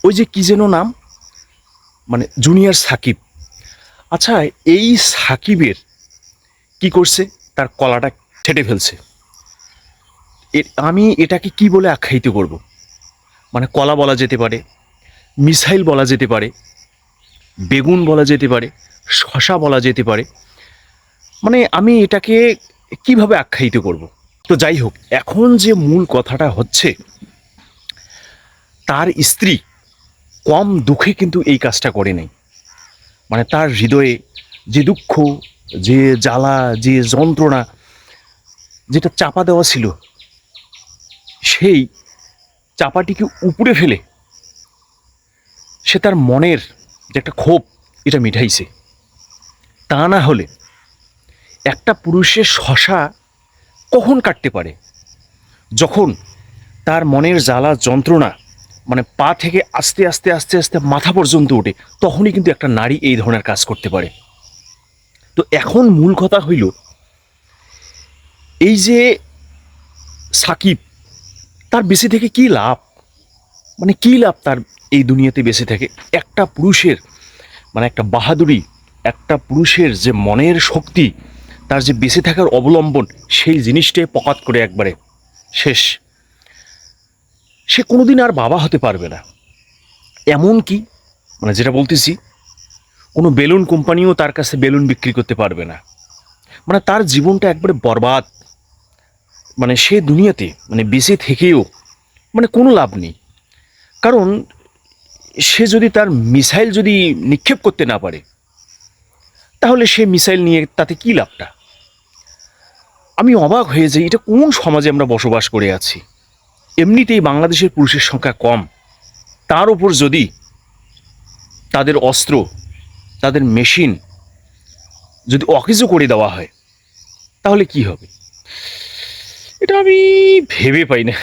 ওই যে কি যেন নাম, মানে জুনিয়র সাকিব। আচ্ছা, এই সাকিবের কি করছে, তার কলাটা ছেটে ফেলছে। আমি এটাকে কি বলে আখ্যায়িত করব? মানে কলা বলা যেতে পারে, মিসাইল বলা যেতে পারে, বেগুন বলা যেতে পারে, শশা বলা যেতে পারে। মানে আমি এটাকে কিভাবে আখ্যায়িত করব? তো যাই হোক, এখন যে মূল কথাটা হচ্ছে, তার স্ত্রী কম দুঃখে কিন্তু এই কাজটা করে নাই। মানে তার হৃদয়ে যে দুঃখ, যে জ্বালা, যে যন্ত্রণা, যেটা চাপা দেওয়া ছিল, সেই চাপাটিকে উপড়ে ফেলে সে তার মনের যে একটা ক্ষোভ, এটা মিটাইছে। তা না হলে একটা পুরুষের শশা কখন কাটতে পারে? যখন তার মনের জ্বালা যন্ত্রণা মানে পা থেকে আস্তে আস্তে আস্তে আস্তে মাথা পর্যন্ত ওঠে, তখনই কিন্তু একটা নারী এই ধরনের কাজ করতে পারে। তো এখন মূল কথা হইল, এই যে সাকিব, তার বেঁচে থেকে কি লাভ? মানে কি লাভ তার এই দুনিয়াতে বেঁচে থেকে? একটা পুরুষের মানে একটা বাহাদুরি, একটা পুরুষের যে মনের শক্তি, তার যে বেঁচে থাকার অবলম্বন, সেই জিনিসটাই পকাত করে একবারে শেষ। সে কোনোদিন আর বাবা হতে পারবে না। এমন কি, মানে যেটা বলতেছি, কোনো বেলুন কোম্পানিও তার কাছে বেলুন বিক্রি করতে পারবে না। মানে তার জীবনটা একবারে বরবাদ। মানে সে দুনিয়াতে মানে বেঁচে থেকেও মানে কোনো লাভ নেই। কারণ সে যদি তার মিসাইল যদি নিক্ষেপ করতে না পারে, তাহলে সে মিসাইল নিয়ে তাতে কি লাভটা? আমি অবাক হয়ে যাই, এটা কোন সমাজে আমরা বসবাস করে আছি? এমনিতেই বাংলাদেশের পুরুষের সংখ্যা কম, তার উপর যদি তাদের অস্ত্র, তাদের মেশিন যদি অকেজো করে দেওয়া হয়, তাহলে কি হবে? এটা আমি ভেবে পাই না।